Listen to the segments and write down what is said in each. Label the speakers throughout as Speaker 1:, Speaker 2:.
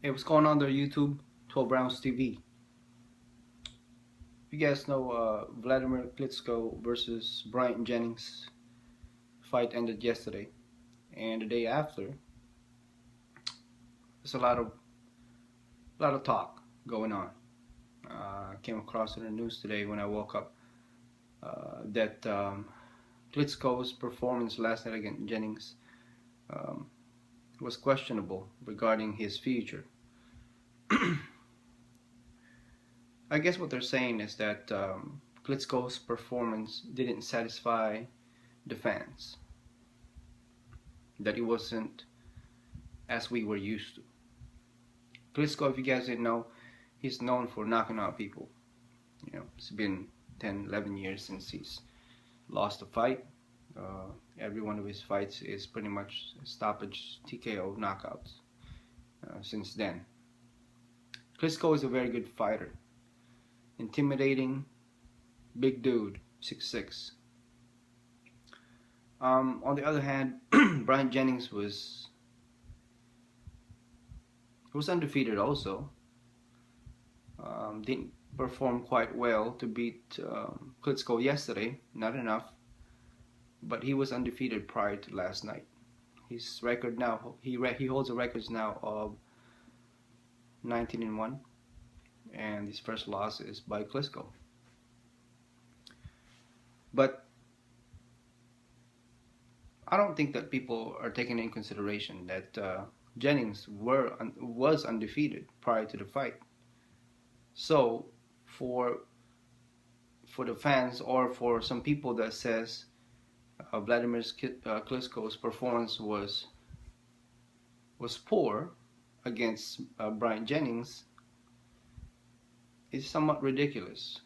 Speaker 1: Hey, what's going on there, YouTube? 12 Rounds TV. You guys know Vladimir Klitschko versus Brian Jennings fight ended yesterday, and the day after, there's a lot of talk going on. I came across in the news today when I woke up that Klitschko's performance last night against Jennings um, was questionable regarding his future. I guess what they're saying is that Klitschko's performance didn't satisfy the fans, that it wasn't as we were used to. Klitschko, if you guys didn't know, he's known for knocking out people. It's been 10, 11 years since he's lost a fight. Every one of his fights is pretty much stoppage TKO knockouts since then. Klitschko is a very good fighter. Intimidating, big dude, 6'6". On the other hand, Brian Jennings was undefeated also. Didn't perform quite well to beat Klitschko yesterday, not enough, but he was undefeated prior to last night. His record now, he holds the records now of 19-1, and his first loss is by Klitschko. But I don't think that people are taking in consideration that Jennings was undefeated prior to the fight. So for the fans, or for some people that says Vladimir Klitschko's performance was poor against Brian Jennings, is somewhat ridiculous.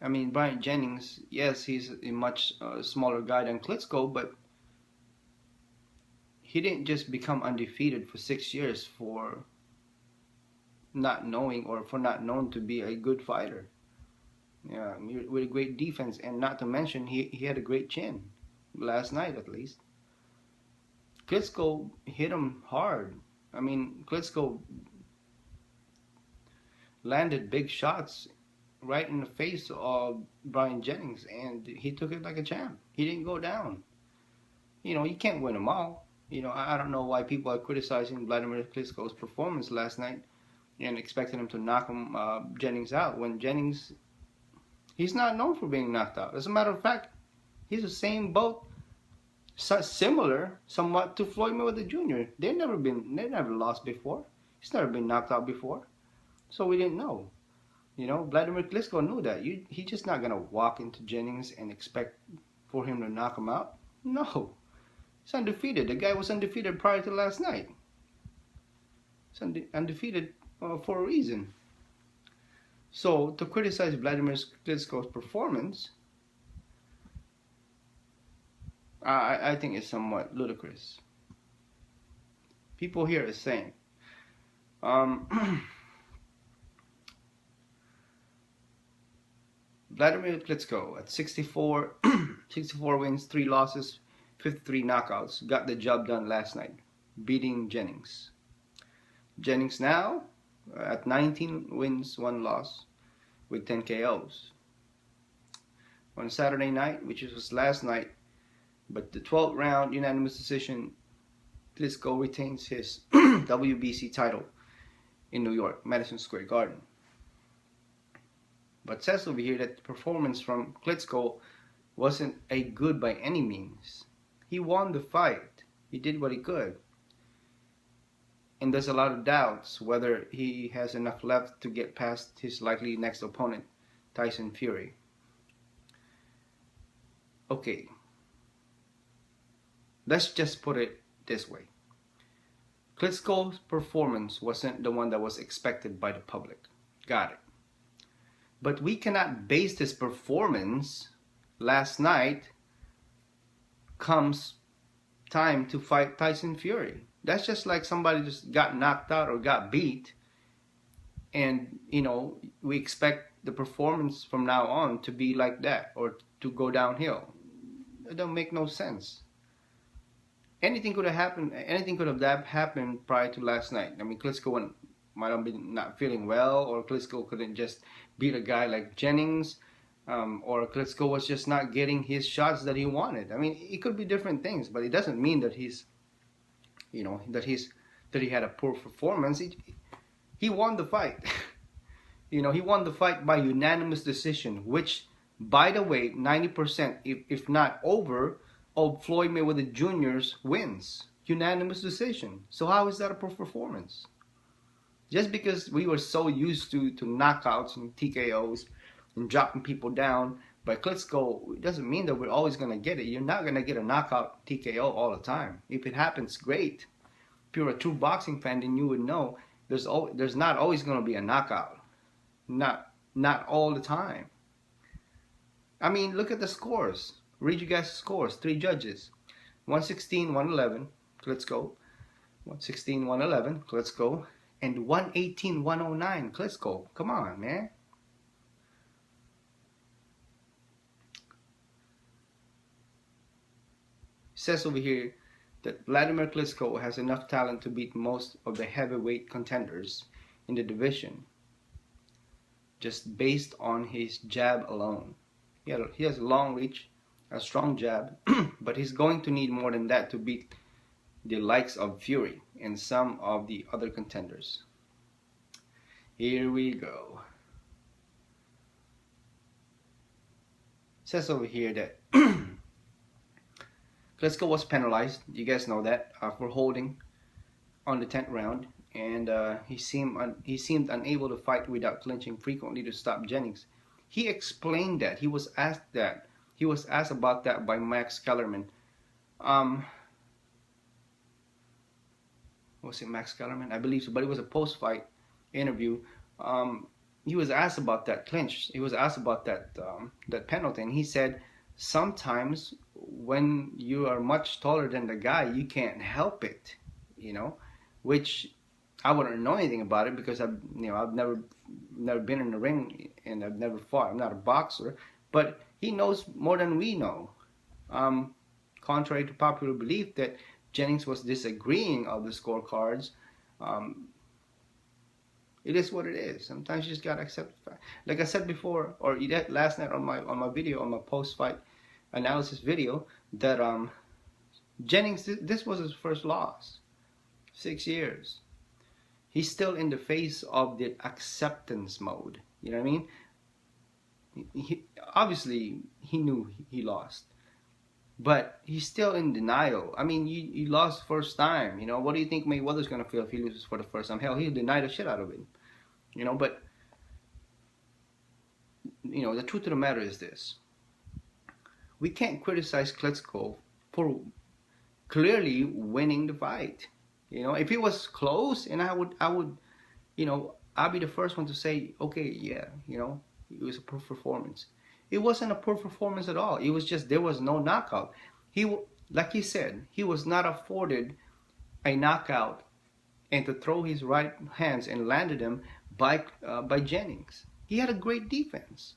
Speaker 1: I mean, Brian Jennings, yes, he's a much smaller guy than Klitschko, but he didn't just become undefeated for 6 years for not knowing, or for not known to be a good fighter. Yeah, with a great defense, and not to mention he had a great chin last night, at least. Klitschko hit him hard. I mean, Klitschko landed big shots right in the face of Brian Jennings, and he took it like a champ. He didn't go down. You can't win them all. I don't know why people are criticizing Vladimir Klitschko's performance last night and expecting him to knock Jennings out, when Jennings, he's not known for being knocked out. As a matter of fact, he's the same boat, similar somewhat to Floyd Mayweather Jr. They never lost before. He's never been knocked out before. So we didn't know. Vladimir Klitschko knew that. He's just not going to walk into Jennings and expect for him to knock him out. No. He's undefeated. The guy was undefeated prior to last night. He's undefeated for a reason. So to criticize Vladimir Klitschko's performance, I think it's somewhat ludicrous. People here are saying, Vladimir Klitschko at 64 wins, 3 losses, 53 knockouts, got the job done last night, beating Jennings. Jennings now at 19 wins, 1 loss, with 10 KOs. On Saturday night, which was last night, but the 12th round unanimous decision, Klitschko retains his WBC title in New York, Madison Square Garden. But says over here that the performance from Klitschko wasn't a good by any means. He won the fight. He did what he could. And there's a lot of doubts whether he has enough left to get past his likely next opponent, Tyson Fury. Okay. Let's just put it this way. Klitschko's performance wasn't the one that was expected by the public. Got it. But we cannot base this performance last night comes time to fight Tyson Fury. That's just like somebody just got knocked out or got beat, and we expect the performance from now on to be like that, or to go downhill. It don't make no sense. anything could have happened. Anything could have happened prior to last night. I mean, Klitschko might have been not feeling well, or Klitschko couldn't just beat a guy like Jennings, or Klitschko was just not getting his shots that he wanted. I mean, it could be different things, but it doesn't mean that he's, you know, that he had a poor performance. He won the fight. You know, he won the fight by unanimous decision, which, by the way, 90%, if not over, of Floyd Mayweather Jr.'s wins. Unanimous decision. So how is that a poor performance? Just because we were so used to knockouts and TKOs and dropping people down by Klitschko, it doesn't mean that we're always going to get it. You're not going to get a knockout TKO all the time. If it happens, great. If you're a true boxing fan, then you would know there's not always going to be a knockout. Not all the time. I mean, look at the scores. Read you guys' scores. 3 judges. 116, 111, Klitschko. 116, 111, Klitschko. And 118, 109, Klitschko. Come on, man. It says over here that Vladimir Klitschko has enough talent to beat most of the heavyweight contenders in the division, just based on his jab alone. He has a long reach, a strong jab, but he's going to need more than that to beat the likes of Fury and some of the other contenders. Here we go. It says over here that Klitschko was penalized. You guys know that, for holding on the 10th round, and he seemed unable to fight without clinching frequently to stop Jennings. He explained that. He was asked that. He was asked about that by Max Kellerman. Was it Max Kellerman? I believe so, but it was a post-fight interview. He was asked about that clinch. He was asked about that penalty, and he said, sometimes when you are much taller than the guy, you can't help it, you know, which I wouldn't know anything about it because I've never been in the ring and I've never fought. I'm not a boxer, but he knows more than we know. Contrary to popular belief that Jennings was disagreeing of the scorecards, it is what it is. Sometimes you just gotta accept the fact. Like I said before, or last night on my video, on my post-fight analysis video, that Jennings, this was his first loss. 6 years. He's still in the face of the acceptance mode. You know what I mean? Obviously, he knew he lost, but he's still in denial. I mean, you lost first time. You know, what do you think Mayweather's gonna feel if he loses for the first time? Hell, he'll deny the shit out of it. You know, but you know, the truth of the matter is this: we can't criticize Klitschko for clearly winning the fight. You know, if it was close, and I would, you know, I'll be the first one to say, okay, yeah, you know, it was a poor performance. It wasn't a poor performance at all. It was just there was no knockout. Like he said, he was not afforded a knockout, and to throw his right hands and landed them by Jennings. He had a great defense.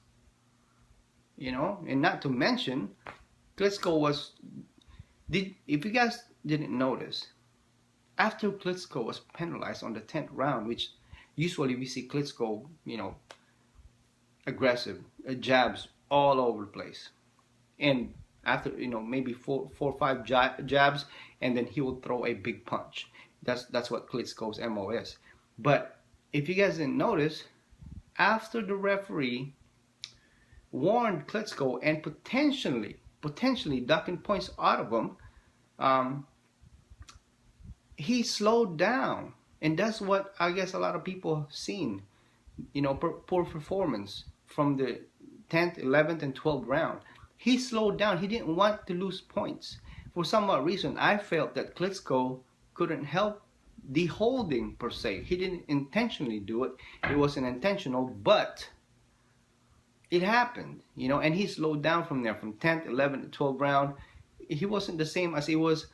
Speaker 1: You know, and not to mention, Klitschko was. If you guys didn't notice, after Klitschko was penalized on the 10th round, which usually we see Klitschko, you know, aggressive, jabs all over the place, and after, you know, maybe four or five jabs, and then he will throw a big punch. That's what Klitschko's MO is. But if you guys didn't notice, after the referee warned Klitschko and potentially ducking points out of him, he slowed down, and that's what I guess a lot of people have seen. You know, poor performance from the 10th, 11th, and 12th round. He slowed down. He didn't want to lose points. For some odd reason, I felt that Klitschko couldn't help the holding per se. He didn't intentionally do it. It wasn't intentional, but it happened, you know, and he slowed down from there, from 10th, 11th, 12th round. He wasn't the same as he was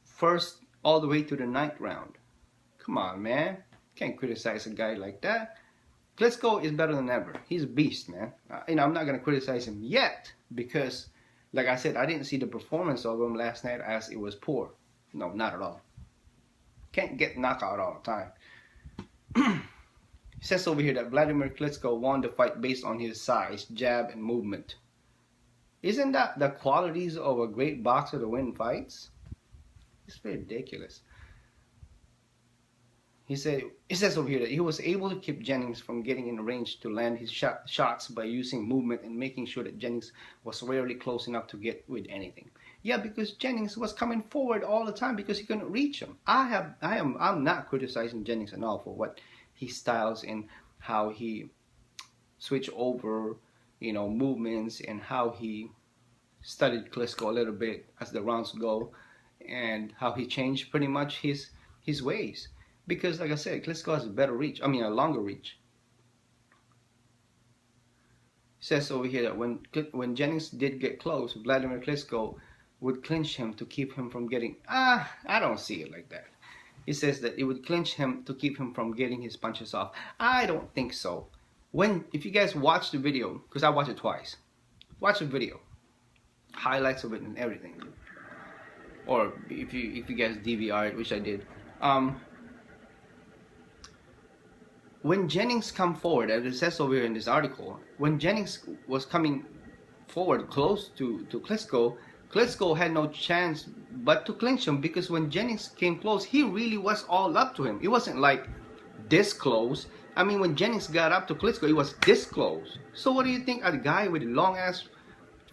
Speaker 1: first all the way to the 9th round. Come on, man. Can't criticize a guy like that. Klitschko is better than ever. He's a beast, man. You know, I'm not going to criticize him yet because Like I said, I didn't see the performance of him last night as it was poor. No, not at all. Can't get knockout all the time. It says over here that Vladimir Klitschko won the fight based on his size, jab, and movement. Isn't that the qualities of a great boxer to win fights? It's ridiculous. It says over here that he was able to keep Jennings from getting in range to land his shots by using movement and making sure that Jennings was rarely close enough to get with anything. Yeah, because Jennings was coming forward all the time because he couldn't reach him. I'm not criticizing Jennings at all for what he styles and how he switch over, movements, and how he studied Klitschko a little bit as the rounds go, and how he changed pretty much his ways. Because, like I said, Klitschko has a better reach. I mean, a longer reach. It says over here that when Jennings did get close, Vladimir Klitschko would clinch him to keep him from getting... I don't see it like that. It says that it would clinch him to keep him from getting his punches off. I don't think so. If you guys watch the video, because I watched it twice, watch the video, highlights of it and everything, or if you guys DVR it, which I did. When Jennings come forward, as it says over here in this article, when Jennings was coming forward close to Klitschko, Klitschko had no chance but to clinch him, because when Jennings came close, he really was all up to him. It wasn't like this close. I mean, when Jennings got up to Klitschko, he was this close. So what do you think a guy with long ass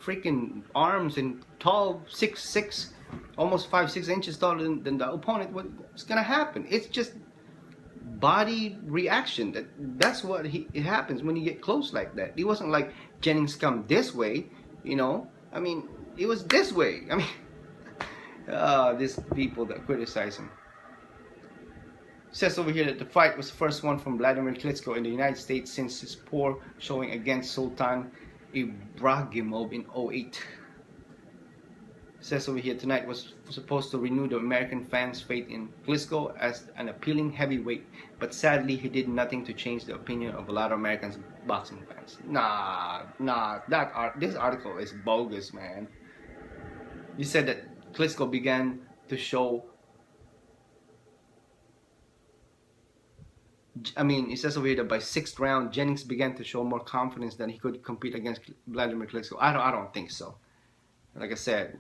Speaker 1: freaking arms and tall, 6'6", almost 5-6 inches taller than the opponent, what's gonna happen? It's just body reaction. That's what it happens when you get close like that. It wasn't like Jennings come this way, I mean, it was this way. I mean, these people that criticize him. It says over here that the fight was the first one from Vladimir Klitschko in the United States since his poor showing against Sultan Ibragimov in 2008. Says over here tonight was supposed to renew the American fans' faith in Klitschko as an appealing heavyweight, but sadly he did nothing to change the opinion of a lot of American boxing fans. This article is bogus, man. You said that Klitschko began to show. It says over here that by 6th round, Jennings began to show more confidence that he could compete against Vladimir Klitschko. I don't think so. Like I said,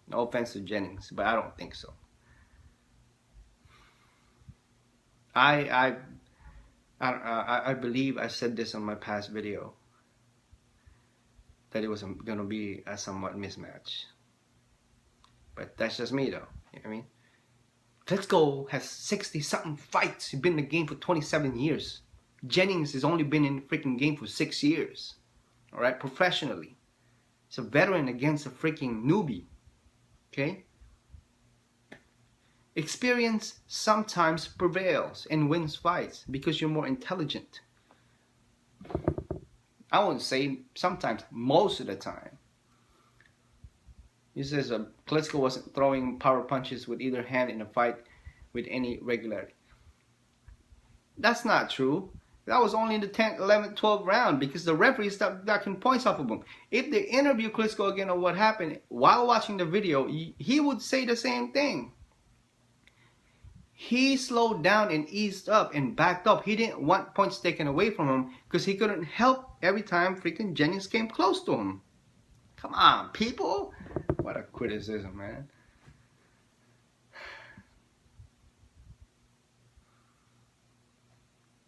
Speaker 1: no offense to Jennings, but I don't think so. I believe I said this on my past video, that it was going to be a somewhat mismatch. But that's just me, though. You know what I mean? Klitschko has 60-something fights. He's been in the game for 27 years. Jennings has only been in the freaking game for 6 years. Alright? Professionally. He's a veteran against a freaking newbie. Okay? Experience sometimes prevails and wins fights because you're more intelligent. I wouldn't say sometimes, most of the time. He says Klitschko wasn't throwing power punches with either hand in a fight with any regularity. That's not true. That was only in the 10th, 11th, 12th round because the referee stopped knocking points off of him. If they interview Klitschko again on what happened while watching the video, he would say the same thing. He slowed down and eased up and backed up. He didn't want points taken away from him because he couldn't help every time freaking Jennings came close to him. Come on, people. What a criticism, man.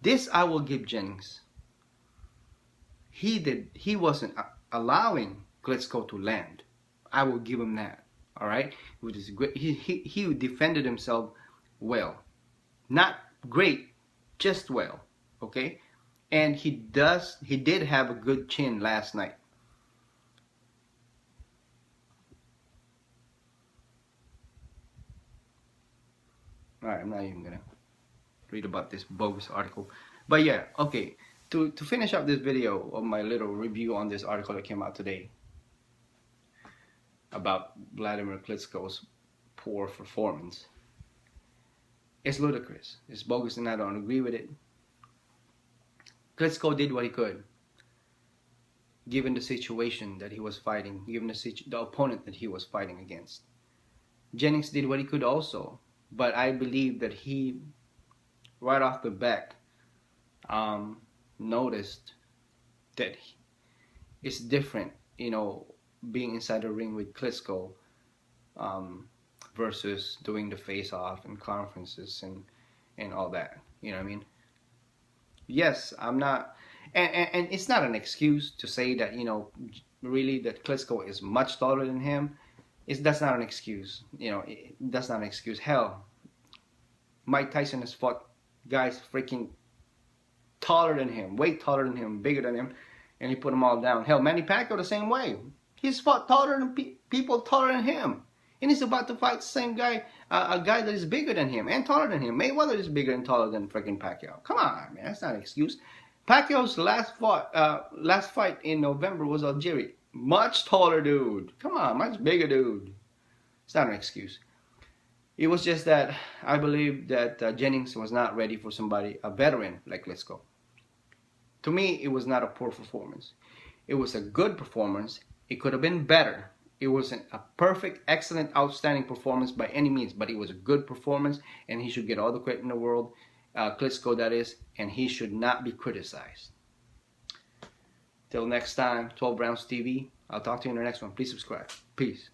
Speaker 1: This I will give Jennings. He wasn't allowing Klitschko to land. I will give him that. All right, which is great. He defended himself well, not great, just well. Okay, and he did have a good chin last night. Alright, I'm not even gonna read about this bogus article. But yeah, okay. To finish up this video of my little review on this article that came out today about Vladimir Klitschko's poor performance. It's ludicrous. It's bogus and I don't agree with it. Klitschko did what he could. given the situation that he was fighting, given the opponent that he was fighting against. Jennings did what he could also, but I believe that he, right off the bat, noticed that it's different, being inside the ring with Klitschko versus doing the face-off and conferences and all that. You know what I mean? Yes, I'm not, and it's not an excuse to say that, really that Klitschko is much taller than him. That's not an excuse. That's not an excuse. Hell, Mike Tyson has fought guys freaking taller than him, way taller than him, bigger than him, and he put them all down. Hell, Manny Pacquiao the same way. He's fought taller than people taller than him. And he's about to fight the same guy, a guy that is bigger than him and taller than him. Mayweather is bigger and taller than freaking Pacquiao. Come on, man, that's not an excuse. Pacquiao's last fight in November was Algeria. Much taller dude. Come on, much bigger dude. It's not an excuse. It was just that I believe that Jennings was not ready for somebody, a veteran like Klitschko. To me, it was not a poor performance. It was a good performance. It could have been better. It wasn't a perfect, excellent, outstanding performance by any means, but it was a good performance, and he should get all the credit in the world, Klitschko that is, and he should not be criticized. Till next time, 12 Rounds TV. I'll talk to you in the next one. Please subscribe. Peace.